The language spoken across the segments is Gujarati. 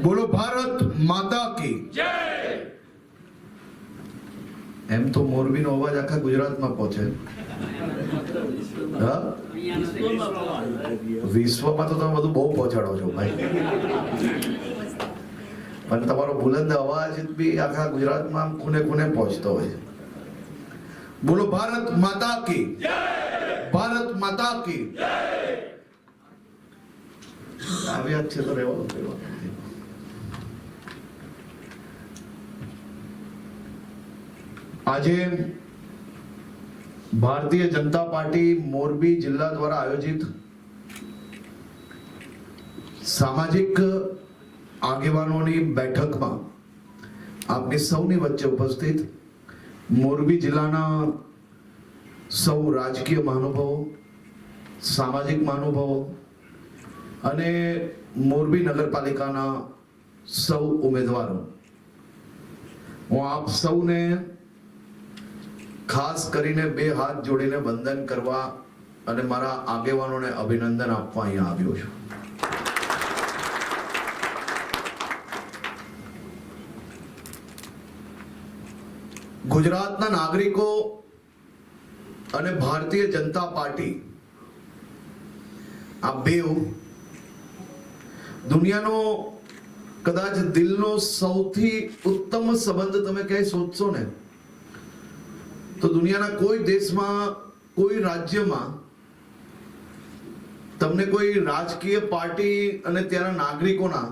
બોલો ભારત માતા કી જય। એમ તો મોરબીનો અવાજ આખા ગુજરાતમાં પહોંચે, હા વિશ્વમાં તો તમે બધું બહુ પહોંચાડો છો ભાઈ, પણ તમારો બુલંદ અવાજ બી આખા ગુજરાતમાં ખૂણે ખૂણે પહોંચતો હોય છે। બોલો ભારત માતા કી જય, ભારત માતા કી જય। આવ્યા છે તો રહેવા આજે ભારતીય જનતા પાર્ટી મોરબી જિલ્લા દ્વારા આયોજિત સામાજિક આગેવાનોની બેઠકમાં આપની સૌની વચ્ચે ઉપસ્થિત મોરબી જિલ્લાના સૌ રાજકીય મહાનુભાવો, સામાજિક મહાનુભાવો અને મોરબી નગરપાલિકાના સૌ ઉમેદવારો, હું આપ સૌને ખાસ કરીને બે હાથ જોડીને વંદન કરવા અને મારા આગેવાનોને અભિનંદન આપવા અહીંયા આવ્યો છું। ગુજરાતના નાગરિકો અને ભારતીય જનતા પાર્ટી આ બેઉ દુનિયાનો કદાચ દિલનો સૌથી ઉત્તમ સંબંધ તમે ક્યાંય સોચશો ને તો દુનિયાના કોઈ દેશમાં, કોઈ રાજ્યમાં તમને કોઈ રાજકીય પાર્ટી અને ત્યાંના નાગરિકોના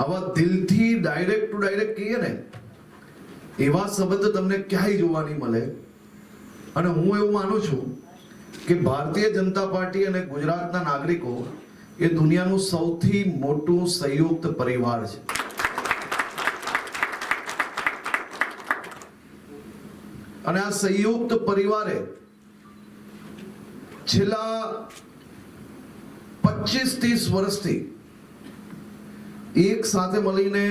આવા દિલથી ડાયરેક્ટ ટુ ડાયરેક્ટ કહીએ ને એવા સંબંધ તમને ક્યાંય જોવા નહીં મળે। અને હું એવું માનું છું કે ભારતીય જનતા પાર્ટી અને ગુજરાતના નાગરિકો એ દુનિયાનું સૌથી મોટું સંયુક્ત પરિવાર છે। અને આ સંયુક્ત પરિવારે છેલ્લા 25-30 વર્ષથી એક સાથે મળીને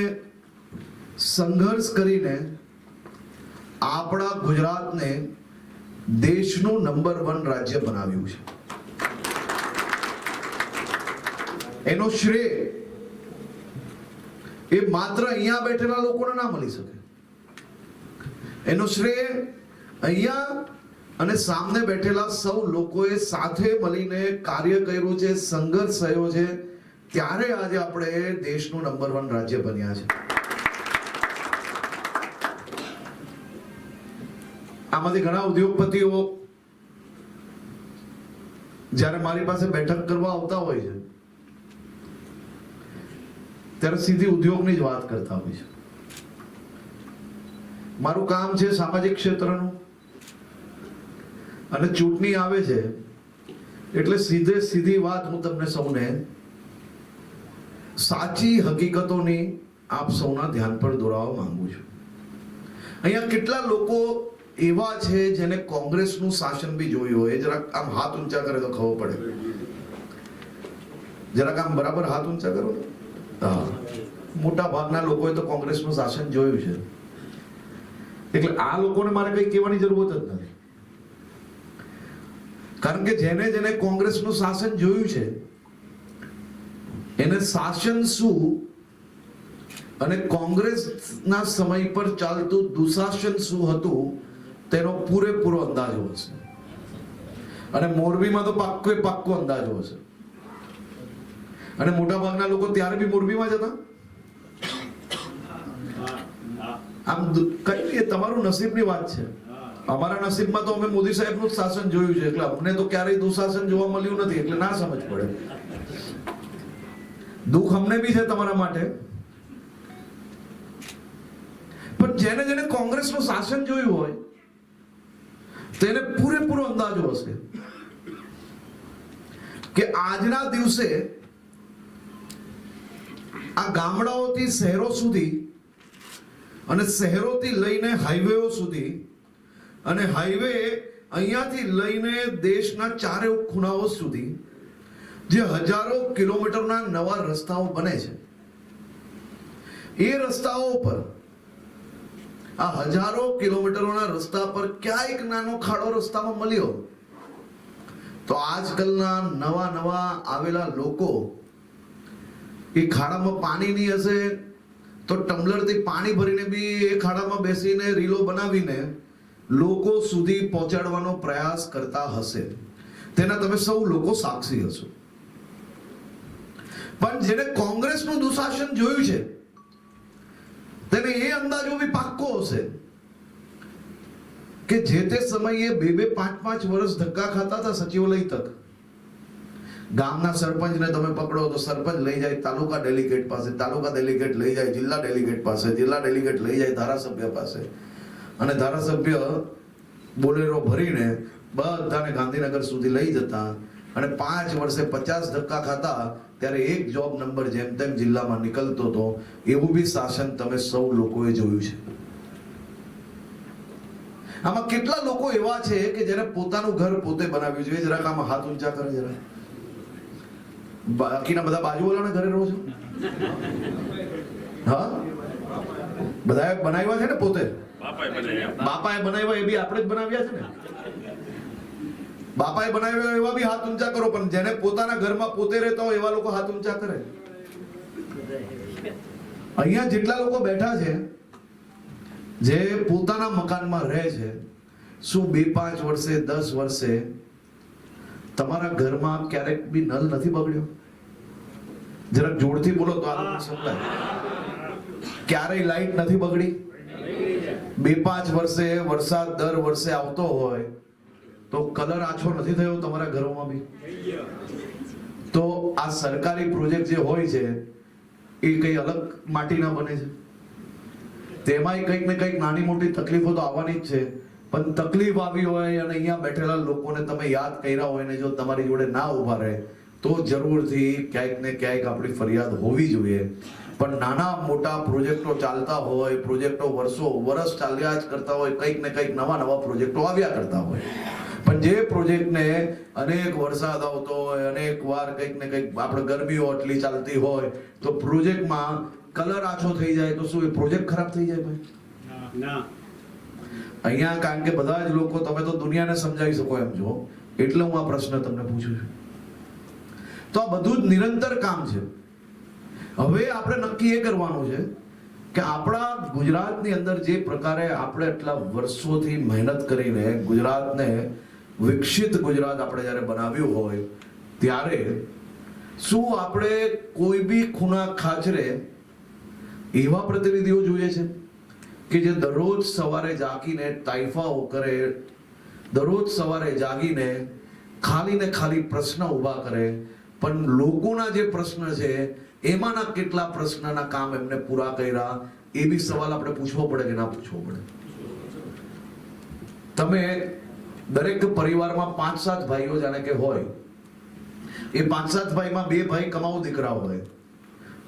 સંઘર્ષ કરીને આપણા ગુજરાતને દેશનું નંબર 1 રાજ્ય બનાવ્યું છે। એનો શ્રેય એ માત્ર અહીંયા બેઠેલા લોકોને ના મળી શકે, એનો શ્રેય અહીંયા અને સામે બેઠેલા સૌ લોકોએ સાથે મળીને કાર્ય કર્યું છે, સંઘર્ષ થયો છે, ત્યારે આજે આપણે દેશનું નંબર 1 રાજ્ય બન્યા છે। આમાંથી ઘણા ઉદ્યોગપતિઓ જ્યારે મારી પાસે બેઠક કરવા આવતા હોય છે ત્યારે સીધી ઉદ્યોગની જ વાત કરતા હોય છે। મારું કામ છે સામાજિક ક્ષેત્રનું, અને ચૂંટણી આવે છે એટલે સીધી વાત હું તમને સૌને સાચી હકીકતોની આપ સૌના ધ્યાન પર દોરાવવા માંગુ છું। અહીંયા કેટલા લોકો એવા છે જેને કોંગ્રેસનું શાસન બી જોયું હોય, જરાક આમ હાથ ઊંચા કરે તો ખબર પડે, જરાક આમ બરાબર હાથ ઊંચા કરો। હા, મોટા ભાગના લોકોએ તો કોંગ્રેસનું શાસન જોયું છે, એટલે આ લોકોને મારે કઈ કહેવાની જરૂરત જ નથી, કારણ કે જેને જેને કોંગ્રેસનું શાસન જોયું છે એને શાસન શું અને કોંગ્રેસના સમય પર ચાલતું દુશાસન શું હતું તેનો પૂરેપૂરો અંદાજો હશે, અને મોરબીમાં તો પાક્કો અંદાજો હશે। અને મોટા ભાગના લોકો ત્યારે બી મોરબીમાં જ હતા। આમ કઈ નહીં, તમારું નસીબની વાત છે। અમારા નસીબમાં તો અમે મોદી સાહેબનું જ શાસન જોયું છે, એટલે અમને તો ક્યારેય દુશાસન જોવા મળ્યું નથી, એટલે ના સમજ પડે। દુઃખ અમને બી છે તમારા માટે, પણ જેને જેને કોંગ્રેસનું શાસન જોયું હોય તેને પૂરેપૂરો અંદાજો હશે કે આજના દિવસે આ ગામડાઓથી શહેરો સુધી અને શહેરોથી લઈને હાઈવેઓ સુધી અને હાઈવે અહીંયાથી લઈને દેશના ચારે ખૂણાઓ સુધી જે હજારો કિલોમીટરના નવા રસ્તાઓ બને છે, એ રસ્તાઓ પર આ હજારો કિલોમીટરોના રસ્તા પર ક્યાંક નાનો ખાડો રસ્તામાં મળ્યો તો આજકાલના નવા આવેલા લોકો એ ખાડામાં પાણી નહીં હશે તો ટમ્બલરથી પાણી ભરીને બી એ ખાડામાં બેસીને રીલો બનાવીને લોકો સુધી પહોંચાડવાનો પ્રયાસ કરતા હશે. તેના તમે સૌ લોકો સાક્ષી હશો. પણ જેને કોંગ્રેસનું દુશાસન જોયું છે તેને એ અંદાજો બી પાક્કો હશે કે જે તે સમયે 2-5 વર્ષ ધક્કા ખાતા હતા સચિવાલય તક. ગામના સરપંચને તમે પકડો તો સરપંચ લઈ જાય તાલુકા ડેલિગેટ પાસે, તાલુકા ડેલિગેટ લઈ જાય જિલ્લા ડેલિગેટ પાસે, જિલ્લા ડેલિગેટ લઈ જાય ધારાસભ્ય પાસે, અને ધારાસભ્ય બોલેરો ભરીને બધાને ગાંધીનગર સુધી લઈ જતા, અને 5 વર્ષે 50 ધક્કા ખાતા ત્યારે એક જોબ નંબર જેમ તેમ જિલ્લામાં નીકળતો હતો. એવું બી શાસન તમે સૌ લોકોએ જોયું છે. આમાં કેટલા લોકો એવા છે કે જેને પોતાનું ઘર પોતે બનાવ્યું છે? જરાક આમાં હાથ ઊંચા કરે જરા. બાકીના બધા બાજુવાળાના ઘરે રહો છો? હા, બધાએ બનાવ્યા છે ને પોતે? બાપાએ બનાવ્યા, એ બી આપણે જ બનાવ્યા છે ને? બાપાએ બનાવ્યા એવા બી હાથ ઊંચા કરો. પણ જેને પોતાના ઘરમાં પોતે રહેતા હોય એવા લોકો હાથ ઊંચા કરે. અહીંયા જેટલા લોકો બેઠા છે જે પોતાના મકાનમાં રહે છે, શું 2-5 વર્ષે 10 વર્ષે તમારા ઘરમાં ક્યારેક બી નલ નથી બગડ્યો? જરાક જોરથી બોલો તો આ લોકો સમજાય. ક્યારેય લાઈટ નથી બગડી? 2-5 વર્ષે વરસાદ દર વર્ષે આવતો હોય તો કલર આછો નથી થયો તમારા ઘરોમાં બી? તો આ સરકારી પ્રોજેક્ટ જે હોય છે એ કઈ અલગ માટીના બને છે? તેમાંય કંઈક ને કંઈક નાની મોટી તકલીફો તો આવવાની જ છે. પણ તકલીફ આવી હોય અને અહીંયા બેઠેલા લોકોને તમે યાદ કર્યા હોય ને જો તમારી જોડે ના ઉભા રહે તો જરૂરથી ક્યાંક ને ક્યાંક આપણી ફરિયાદ હોવી જોઈએ. પણ નાના મોટા પ્રોજેક્ટો ચાલતા હોય, પ્રોજેક્ટો વર્ષ ચાલ્યા જ કરતા હોય, કંઈક ને કંઈક નવા પ્રોજેક્ટો આવ્યા કરતા હોય. પણ જે પ્રોજેક્ટને અનેક વરસાદ આવતો હોય, અનેક વાર કંઈક ને કંઈક આપણે ગરમીઓ આટલી ચાલતી હોય તો પ્રોજેક્ટમાં કલર આછો થઈ જાય તો શું એ પ્રોજેક્ટ ખરાબ થઈ જાય ભાઈ? ના. અહીંયા કારણ કે બધા જ લોકો, તમે તો દુનિયાને સમજાવી શકો એમ છો એટલે હું આ પ્રશ્ન તમને પૂછું છું. તો આ બધું જ નિરંતર કામ છે. હવે આપણે નક્કી એ કરવાનું છે કે આપણા ગુજરાતની અંદર જે પ્રકારે આપણે એટલા વર્ષોથી મહેનત કરીને ગુજરાતને વિકસિત ગુજરાત આપણે જ્યારે બનાવ્યું હોય ત્યારે શું આપણે કોઈ બી ખૂણા ખાચરે એવા પ્રતિનિધિઓ જોઈએ છે કે જે દરરોજ સવારે જાગીને તાઇફાઓ કરે, દરરોજ સવારે જાગીને ખાલી ને ખાલી પ્રશ્ન ઊભા કરે, પણ લોકોના જે પ્રશ્ન છે એમાંના કેટલા પ્રશ્નના કામ એમને પૂરા કર્યા એ બી સવાલ આપણે પૂછવો પડે કે ના પૂછવો પડે? તમે દરેક પરિવારમાં 5-7 ભાઈઓ જાણે કે હોય, એ 5-7 ભાઈમાં 2 ભાઈ કમાઉ દીકરા હોય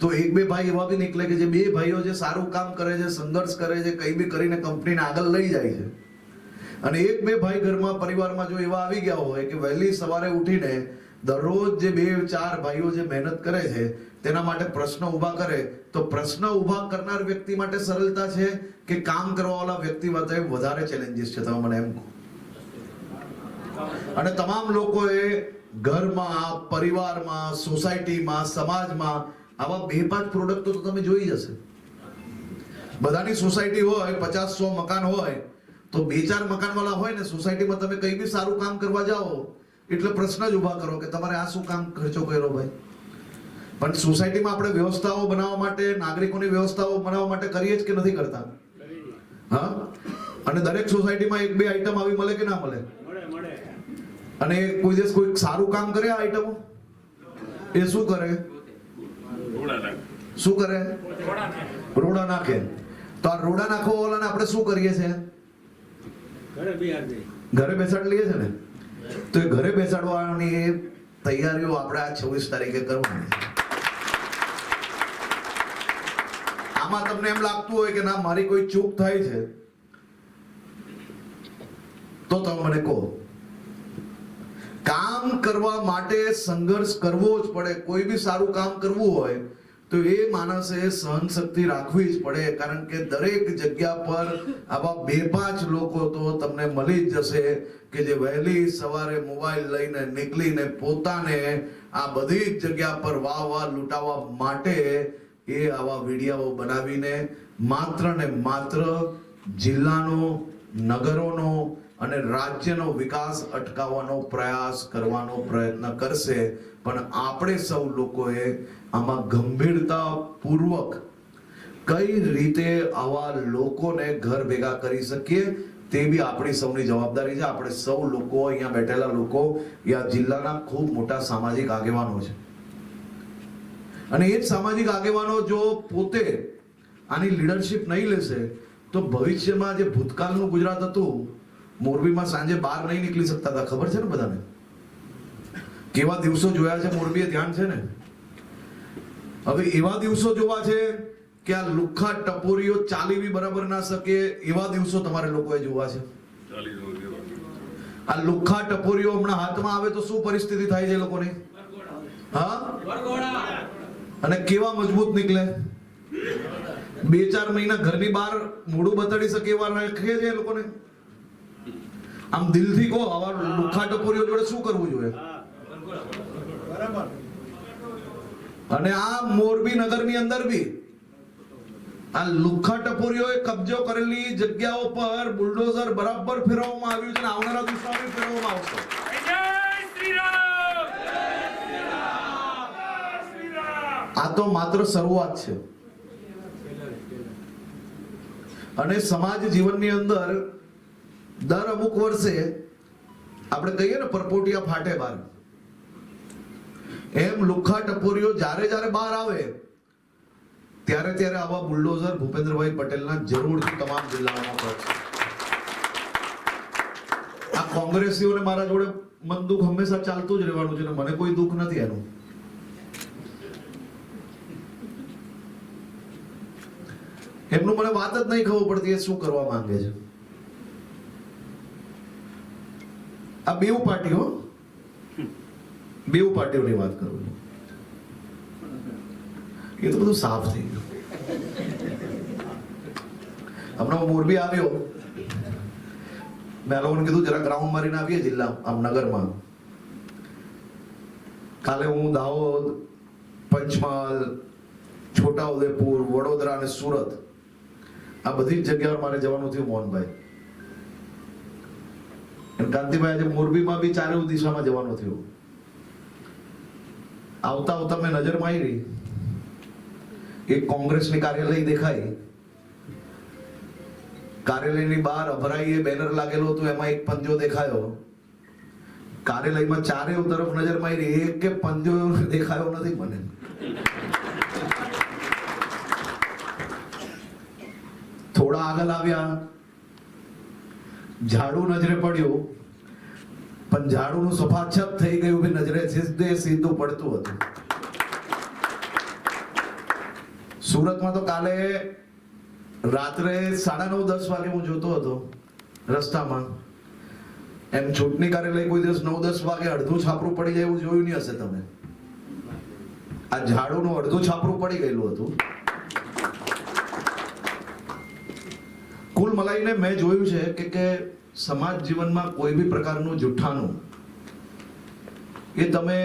તો 1-2 ભાઈ એવા બી નીકળે કે જે 2 ભાઈઓ જે સારું કામ કરે છે, સંઘર્ષ કરે છે, કઈ બી કરીને કંપનીને આગળ લઈ જાય છે. અને 1-2 ભાઈ ઘરમાં પરિવારમાં જો એવા આવી ગયા હોય કે વહેલી સવારે ઉઠીને દરરોજ જે 2-4 ભાઈઓ જે મહેનત કરે છે તેના માટે પ્રશ્ન ઊભા કરે, તો પ્રશ્ન ઊભા કરનાર વ્યક્તિ માટે સરળતા છે કે કામ કરવાવાળા વ્યક્તિ માટે વધારે ચેલેન્જીસ છે? તમે મને એમ કહો. અને તમામ લોકોએ ઘરમાં, પરિવારમાં, સોસાયટીમાં, સમાજમાં આવા 2-5 પ્રોડક્ટ તો તમે જોઈ જશે. બધાની સોસાયટી હોય, 50-100 મકાન હોય તો 2-4 મકાનવાળા હોય ને સોસાયટીમાં તમે કઈ બી સારું કામ કરવા જાઓ એટલે પ્રશ્ન જ ઊભા કરો કે તમારે આ શું કામ ખર્ચો કર્યો ભાઈ? પણ સોસાયટીમાં આપણે વ્યવસ્થાઓ બનાવવા માટે, નાગરિકોની વ્યવસ્થાઓ બનાવવા માટે કરીએ જ કે નથી કરતા? હા. અને દરેક સોસાયટીમાં 1-2 આઈટમ આવી મળે કે ના મળે? અને કોઈ દિવસ કોઈ સારું કામ કરે આ આઈટમો? એ શું કરે? શું કરે? રોડા નાખે. તો આ રોડા નાખવા વાળાને આપણે શું કરીએ છીએ? ઘરે બેસાડી લઈએ છે ને. તો એ ઘરે બેસાડવાની તૈયારીઓ આપણે આ 26 તારીખે કરવાની છે. આમાં તમને એમ લાગતું હોય કે ના મારી કોઈ ચૂક થાય છે તો તમે મને કહો. કામ કરવા માટે સંઘર્ષ કરવો જ પડે. કોઈ બી સારું કામ કરવું હોય તો એ માણસે સહન શક્તિ રાખવી જ પડે, કારણ કે દરેક જગ્યા પર આવા 2-5 લોકો તો તમને મળી જ જશે કે જે વહેલી સવારે મોબાઈલ લઈને નીકળીને પોતાને આ બધી જ જગ્યા પર વાહ લૂંટાવા માટે એ આવા વિડીયો બનાવીને માત્ર ને માત્ર જિલ્લાનો, નગરોનો અને રાજ્યનો વિકાસ અટકાવવાનો પ્રયાસ કરવાનો પ્રયત્ન કરશે. પણ આપણે સૌ લોકોએ આમાં ગંભીરતા પૂર્વક કઈ રીતે આવા લોકોને ઘર ભેગા કરી શકીએ તે બી આપણી સૌની જવાબદારી છે. આપણે સૌ લોકો, અહીંયા બેઠેલા લોકો એ આ જિલ્લાના ખૂબ મોટા સામાજિક આગેવાનો છે, અને એ જ સામાજિક આગેવાનો જો પોતે આની લીડરશિપ નહીં લેશે તો ભવિષ્યમાં જે ભૂતકાળનું ગુજરાત હતું, મોરબીમાં સાંજે બહાર નહીં નીકળી શકતા હતા, ખબર છે ને બધાને? કેવા દિવસો જોયા છે મોરબીએ, ધ્યાન છે ને? હવે એવા દિવસો જોવા છે કે આ લુખ્ખા ટપોરીઓ ચાલી બી બરાબર ના શકે એવા દિવસો તમારે લોકોએ જોવા છે. આ લુખ્ખા ટપોરીઓ હમણાં હાથમાં આવે તો શું પરિસ્થિતિ થાય છે લોકોની? હા, અને કેવા મજબૂત નીકળે. 2-4 મહિના ઘરની બહાર મોઢું બતાડી શકે એવા રાખે છે એ લોકોને. આમ દિલથી કહો, આવા લુખ્ખા ટપોરીઓ જોડે શું કરવું જોઈએ? અને આ મોરબી નગરની અંદર બી આ લુખ્ખા ટપોરીઓએ કબજો કરેલી જગ્યાઓ પર બુલડોઝર બરાબર ફેરવવામાં આવ્યું છે, અને આવનારા દિવસોમાં ફેરવવામાં આવશે. આ તો માત્ર શરૂઆત છે. અને સમાજ જીવનની અંદર દર અમુક વર્ષે આપણે કહીએ ને પરપોટિયા ફાટે બહાર, એમ લુખ્ખા ટપોરીઓ જ્યારે બહાર આવે ત્યારે આવા બુલડોઝર ભૂપેન્દ્રભાઈ પટેલના જરૂરથી તમામ જિલ્લાઓમાં પડશે. આ કોંગ્રેસીઓને મારા જોડે મન દુઃખ હંમેશા ચાલતું જ રહેવાનું છે, ને મને કોઈ દુઃખ નથી એનું. એમનું મને વાત જ નહીં ખબર પડતી એ શું કરવા માંગે છે. આ બેઉ પાર્ટીઓની વાત કરું છું. એ તો બધું સાફ થઈ ગયું. હમણાં હું મોરબી આવ્યો, મેં લોકોને કીધું જરા ગ્રાઉન્ડ મારીને આવીએ જિલ્લા આમ નગરમાં. કાલે હું દાહોદ, પંચમહાલ, છોટાઉદેપુર, વડોદરા અને સુરત આ બધી જ જગ્યાએ મારે જવાનું થયું મોહનભાઈ. કાંતિભાઈ આજે મોરબીમાં બી ચારે દિશામાં જવાનું થયું. આવતા મેં નજર મારી, એક કોંગ્રેસની કાર્યાલય દેખાય, કાર્યાલયની બહાર અભરાઈએ બેનર લાગેલો હતો, એમાં એક પંજો દેખાયો. કાર્યાલયમાં ચારે તરફ નજર મારી, એક કે પંજો દેખાયો નથી મને. થોડા આગળ આવ્યા, ઝાડુ નજરે પડ્યું, પણ ઝાડુનું સફાછપ થઈ ગયું કે નજરે સીધું પડતું હતું. સુરતમાં તો કાલે રાત્રે 9:30-10 વાગે હું જોતો હતો રસ્તામાં, એમ ચૂંટણી કાર્યાલય કોઈ દિવસ 9-10 વાગે અડધું છાપરું પડી જાય એવું જોયું નહીં હશે તમે. આ ઝાડુનું અડધું છાપરું પડી ગયેલું હતું. કુલ મલાઈને મેં જોયું છે કે સમાજ જીવનમાં કોઈ બી પ્રકારનું જુઠ્ઠાનું એ તમે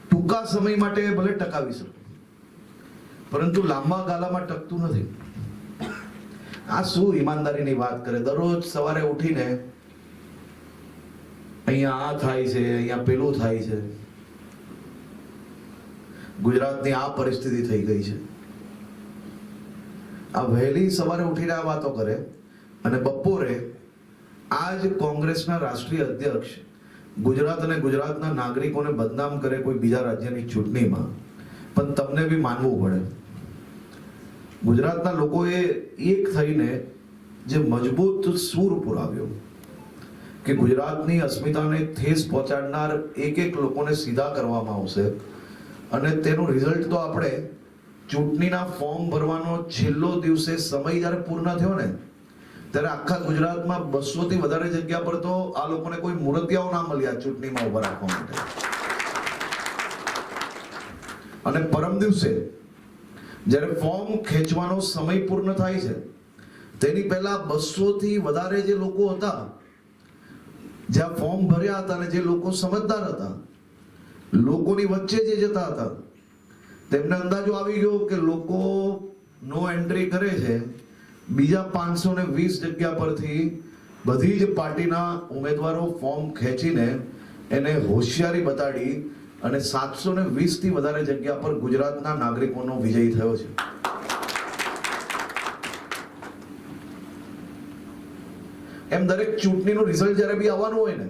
ટૂંકા સમય માટે ભલે ટકાવી શકો, પરંતુ લાંબા ગાળામાં ટકતું નથી. આ શું ઈમાનદારીની વાત કરે? દરરોજ સવારે ઉઠીને અહીંયા આ થાય છે, અહીંયા પેલું થાય છે. ગુજરાતની આ પરિસ્થિતિ થઈ ગઈ છે. આ વહેલી સવારે ઉઠીને આ વાતો કરે, અને બપોરે આજ કોંગ્રેસના રાષ્ટ્રીય અધ્યક્ષ ગુજરાત અને ગુજરાતના નાગરિકોને બદનામ કરે કોઈ બીજા રાજ્યની ચૂંટણીમાં. પણ તમને બી માનવું પડે, ગુજરાતના લોકોએ એક થઈને જે મજબૂત સૂર પુરાવ્યો કે ગુજરાતની અસ્મિતાને ઠેસ પહોંચાડનાર એક લોકોને સીધા કરવામાં આવશે. અને તેનું રિઝલ્ટ તો આપણે ચૂંટણીના ફોર્મ ભરવાનો છેલ્લો દિવસે સમય જ્યારે પૂર્ણ થયો ને, ત્યારે આખા ગુજરાતમાં 200 થી વધારે જગ્યા પર તો આ લોકોને કોઈ મૂર્તિયાઓ ના મળ્યા ચૂંટણીમાં ઉભા રાખવા માટે. અને પરમ દિવસે જ્યારે ફોર્મ ખેંચવાનો સમય પૂર્ણ થાય છે તેની પહેલા 200 થી વધારે જે લોકો હતા જ્યાં ફોર્મ ભર્યા હતા અને જે લોકો સમજદાર હતા, લોકોની વચ્ચે જે જતા હતા, તેમને અંદાજો આવી ગયો કે લોકો નો એન્ટ્રી કરે છે, બીજા 520 જગ્યા પરથી બધી જ પાર્ટીના ઉમેદવારો ફોર્મ ખેંચીને એને હોશિયારી બતાડી અને 720 થી વધારે જગ્યા પર ગુજરાતના નાગરિકોનો વિજય થયો છે. એમ દરેક ચૂંટણીનું રિઝલ્ટ જ્યારે બી આવવાનું હોય ને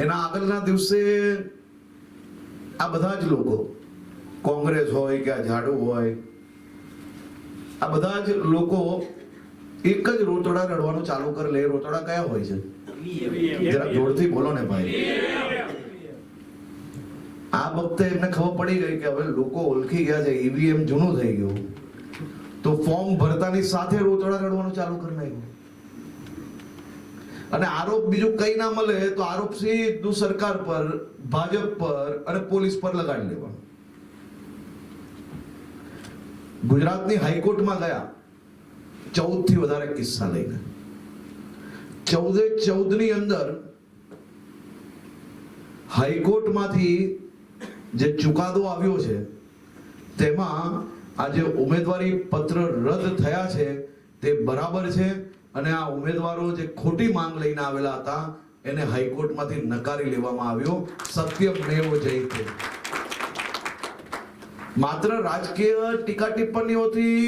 એના આગળના દિવસે આ બધા જ લોકો, કોંગ્રેસ હોય કે આ ઝાડુ હોય, આ બધા જ લોકો એક જ રોતડા રડવાનું ચાલુ કરી લે. રોતડા કયા હોય છે? જરા જોરથી બોલો ને ભાઈ. આ વખતે એમને ખબર પડી ગઈ કે હવે લોકો ઓળખી ગયા છે, ઈવીએમ જૂનું થઈ ગયું, તો ફોર્મ ભરતાની સાથે રોતડા રડવાનું ચાલુ કરી નાખ્યું. અને આરોપ બીજું કઈ ના મળે તો આરોપ સીધું સરકાર પર, ભાજપ પર અને પોલીસ પર લગાડી લેવાનું. ગુજરાતની હાઈકોર્ટમાં ગયા 14 થી વધારે કિસ્સા લઈને. 14 ની અંદર હાઈકોર્ટમાંથી જે ચુકાદો આવ્યો છે તેમાં આ જે ઉમેદવારી પત્ર રદ થયા છે તે બરાબર છે અને આ ઉમેદવારો જે ખોટી માંગ લઈને આવેલા હતા એને હાઈકોર્ટમાંથી નકારી લેવામાં આવ્યો. સત્યમેવ જયતે. માત્ર રાજકીય ટીકા ટિપ્પણીઓથી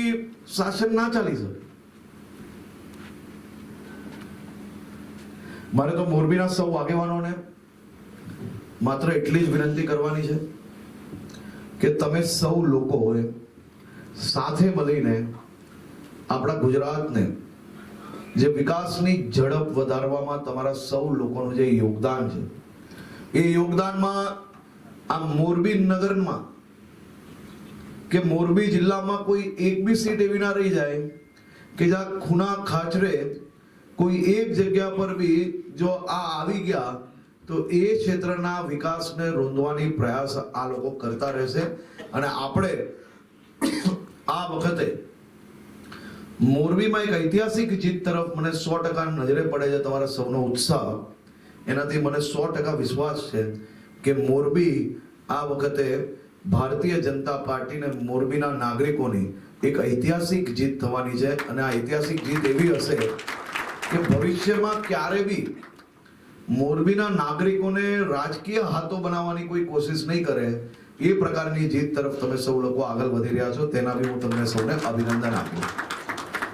શાસન ના ચાલી શકે. મારે તો મોરબીના સૌ આગેવાનોને માત્ર એટલી જ વિનંતી કરવાની છે કે તમે સૌ લોકોએ સાથે મળીને આપણા ગુજરાતને જે વિકાસની ઝડપ વધારવામાં તમારા સૌ લોકોનું જે યોગદાન છે એ યોગદાનમાં આ મોરબી નગરમાં કે મોરબી જિલ્લામાં કોઈ એક બી સીટ એવી ના રહી જાય કે જ્યાં ખૂણા ખાચરે કોઈ એક જગ્યા પર બી જો આ આવી ગયા તો એ ક્ષેત્રના વિકાસને રોંધવાની પ્રયાસ આ લોકો કરતા રહેશે. અને આપણે આ વખતે મોરબીમાં એક ઐતિહાસિક જીત તરફ મને 100% નજરે પડે છે. તમારા સૌનો ઉત્સાહ એનાથી મને 100% વિશ્વાસ છે કે મોરબી આ વખતે ભારતીય જનતા પાર્ટીને મોરબીના નાગરિકોની એક ઐતિહાસિક જીત થવાની છે. અને આ ઐતિહાસિક જીત એવી હશે કે ભવિષ્યમાં ક્યારે બી મોરબીના નાગરિકોને રાજકીય હાથો બનાવવાની કોઈ કોશિશ નહીં કરે. એ પ્રકારની જીત તરફ તમે સૌ લોકો આગળ વધી રહ્યા છો, તેના બી હું તમને સૌને અભિનંદન આપું.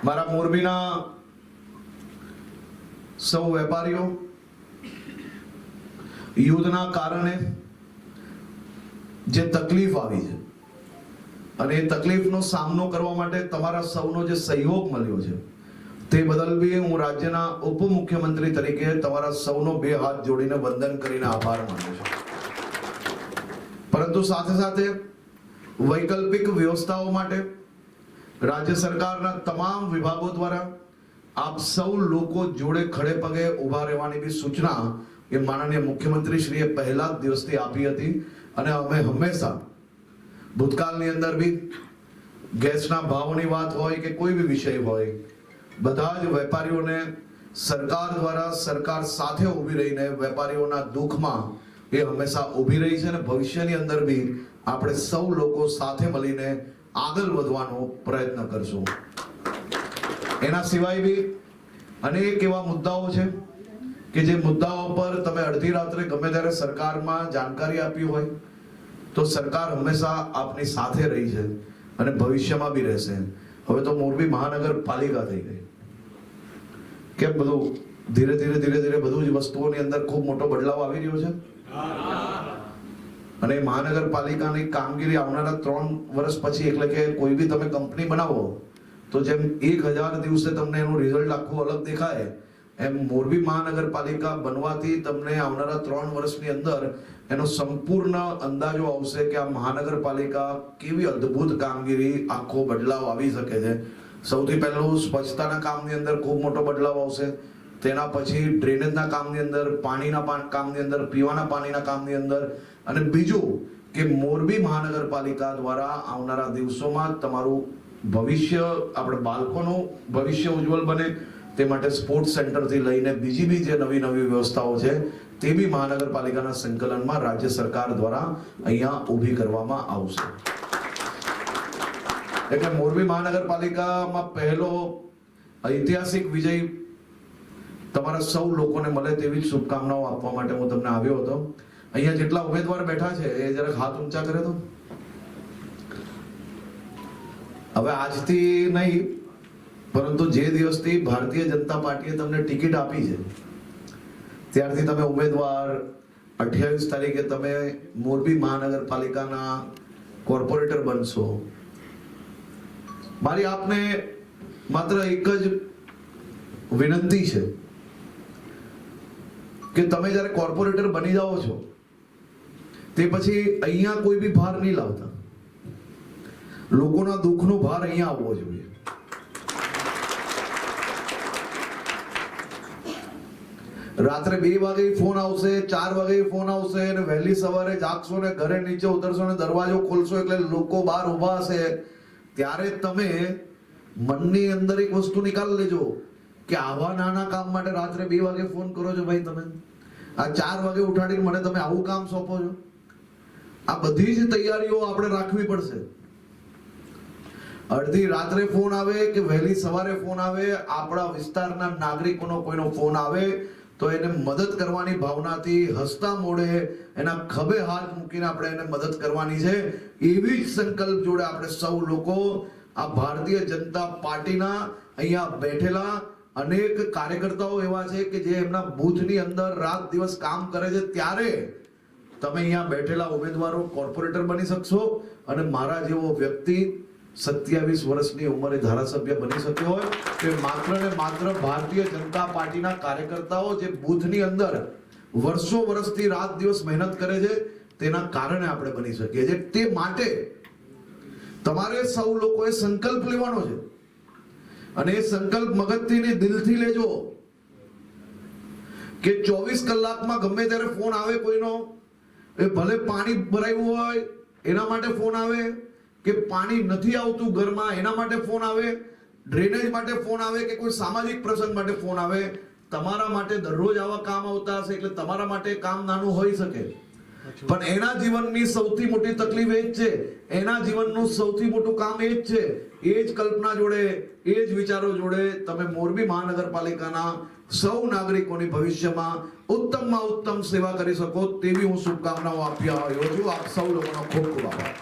મારા મોરબીના સૌ વેપારીઓ, યુદ્ધના કારણે જે તકલીફ આવી છે અને એ તકલીફનો સામનો કરવા માટે તમારા સૌનો જે સહયોગ મળ્યો છે તે બદલ બી હું રાજ્યના ઉપમુખ્યમંત્રી તરીકે તમારા સૌનો 2 હાથ જોડીને વંદન કરીને આભાર માનું છું. પરંતુ સાથે સાથે વૈકલ્પિક વ્યવસ્થાઓ માટે રાજ્ય સરકારના તમામ વિભાગો દ્વારા આપ સૌ લોકો જોડે ખડે પગે ઊભા રહેવાની બી સૂચના એ માનનીય મુખ્યમંત્રી શ્રીએ પહેલા જ દિવસથી આપી હતી. અને અમે હંમેશા ભૂતકાળની અંદર બી ગેસના ભાવની વાત હોય કે કોઈ બી વિષય હોય, બધા જ વેપારીઓને સરકાર દ્વારા સરકાર સાથે ઊભી રહીને વેપારીઓના દુઃખમાં એ હંમેશા ઊભી રહી છે. અને ભવિષ્યની અંદર બી આપણે સૌ લોકો સાથે મળીને આગળ વધવાનો પ્રયત્ન કરશું. એના સિવાય બી અનેક એવા મુદ્દાઓ છે કે જે મુદ્દાઓ પર તમે અડધી રાત્રે ગમે ત્યારે સરકારમાં જાણકારી આપી હોય તો સરકાર હંમેશા આપની સાથે રહી છે અને ભવિષ્યમાં બી રહેશે. હવે તો મોરબી મહાનગરપાલિકા થઈ ગઈ. કેમ બધું ધીરે ધીરે બધું જ વસ્તુઓની અંદર ખૂબ મોટો બદલાવ આવી રહ્યો છે. અને મહાનગરપાલિકાની કામગીરી આવનારા 3 વર્ષ પછી, એટલે કે કોઈ બી તમે કંપની બનાવો તો જેમ 1000 દિવસે તમને એનું રિઝલ્ટ આખું અલગ દેખાય, એમ મોરબી મહાનગરપાલિકા બનવાથી તમને આવનારા 3 વર્ષની અંદર એનો સંપૂર્ણ અંદાજો આવશે કે આ મહાનગરપાલિકા કેવી અદ્ભુત કામગીરી, આખો બદલાવ આવી શકે છે. સૌથી પહેલું સ્વચ્છતાના કામની અંદર ખૂબ મોટો બદલાવ આવશે. તેના પછી ડ્રેનેજના કામની અંદર, પાણીના કામની અંદર, પીવાના પાણીના કામની અંદર, અને બીજું કે મોરબી મહાનગરપાલિકા દ્વારા આવનારા દિવસોમાં તમારું ભવિષ્ય, આપણે બાળકોનું ભવિષ્ય ઉજ્જવલ બને તે માટે સ્પોર્ટ્સ સેન્ટરથી લઈને બીજી બી જે નવી નવી વ્યવસ્થાઓ છે તે બી મહાનગરપાલિકાના સંકલનમાં રાજ્ય સરકાર દ્વારા અહીંયા ઊભી કરવામાં આવશે. એટલે મોરબી મહાનગરપાલિકામાં પહેલો ઐતિહાસિક વિજય તમારા સૌ લોકોને મળે તેવી શુભકામનાઓ આપવા માટે હું તમને આવ્યો હતો. અહીંયા જેટલા ઉમેદવાર બેઠા છે એ જરાક હાથ ઊંચા કરે તો. હવે આજથી નહીં, પરંતુ જે દિવસથી ભારતીય જનતા પાર્ટીએ તમને ટિકિટ આપી છે ત્યારથી તમે ઉમેદવાર, 28 તારીખે તમે મોરબી મહાનગરપાલિકાના કોર્પોરેટર બનશો. મારી આપને માત્ર એક જ વિનંતી છે કે તમે જ્યારે કોર્પોરેટર બની જાઓ છો તે પછી અહીંયા કોઈ બી ભાર નહીં લાવતા. લોકોના દુઃખનો ભાર અહીંયા આવવો જોઈએ. રાત્રે 2 વાગે ફોન આવશે, 4 વાગે ફોન આવશે અને વહેલી સવારે જાગશો ને ઘરે નીચે ઉતરશો ને દરવાજો ખોલશો એટલે લોકો બહાર ઊભા હશે. ત્યારે તમે મનની અંદર એક વસ્તુ નિકાલ લેજો કે આવા નાના કામ માટે રાત્રે 2 વાગે ફોન કરો છો ભાઈ. તમે આ 4 વાગે ઉઠાડીને મને તમે આવું કામ સોંપો છો. આ બધી જ તૈયારીઓ આપણે રાખવી પડશે. અડધી રાત્રે ફોન આવે કે વહેલી સવારે ફોન આવે, આપણા વિસ્તારના નાગરિકોનો કોઈનો ફોન આવે તો એને મદદ કરવાની ભાવનાથી હસતા મોઢે એના ખભે હાથ મૂકીને આપણે એને મદદ કરવાની છે. એવી જ સંકલ્પ જોડે આપણે સૌ લોકો આ ભારતીય જનતા પાર્ટીના અહીંયા બેઠેલા અનેક કાર્યકર્તાઓ એવા છે કે જે એમના બૂથની અંદર રાત દિવસ કામ કરે છે. ત્યારે તમે અહીંયા બેઠેલા ઉમેદવારો કોર્પોરેટર બની શકશો અને મારા જેવો વ્યક્તિ 27 વર્ષની ઉંમરે ધારાસભ્ય બની શક્યો હોય કે માત્ર ને માત્ર ભારતીય જનતા પાર્ટીના કાર્યકર્તાઓ જે બૂથની અંદર વર્ષો વર્ષથી રાત દિવસ મહેનત કરે છે તેના કારણે આપણે બની શકીએ છીએ. તે માટે તમારે સૌ લોકોએ સંકલ્પ લેવાનો છે અને એ સંકલ્પ મગજથી ને દિલથી લેજો કે 24 કલાકમાં ગમે ત્યારે ફોન આવે કોઈનો, એ ભલે પાણી ભરાયું હોય એના માટે ફોન આવે કે પાણી નથી આવતું ઘરમાં એના માટે ફોન આવે, ડ્રેનેજ માટે ફોન આવે કે કોઈ સામાજિક પ્રસંગ માટે ફોન આવે. તમારા માટે દરરોજ આવા કામ આવતા હશે એટલે તમારા માટે કામ નાનું હોઈ શકે, પણ એના જીવનની સૌથી મોટી તકલીફ એ જ છે, એના જીવનનું સૌથી મોટું કામ એ જ છે. એ જ કલ્પના જોડે, એ જ વિચારો જોડે તમે મોરબી મહાનગરપાલિકાના સૌ નાગરિકોની ભવિષ્યમાં ઉત્તમમાં ઉત્તમ સેવા કરી શકો તેવી હું શુભકામનાઓ આપી રહ્યો છું. આપ સૌ લોકોનો ખૂબ ખૂબ આભાર.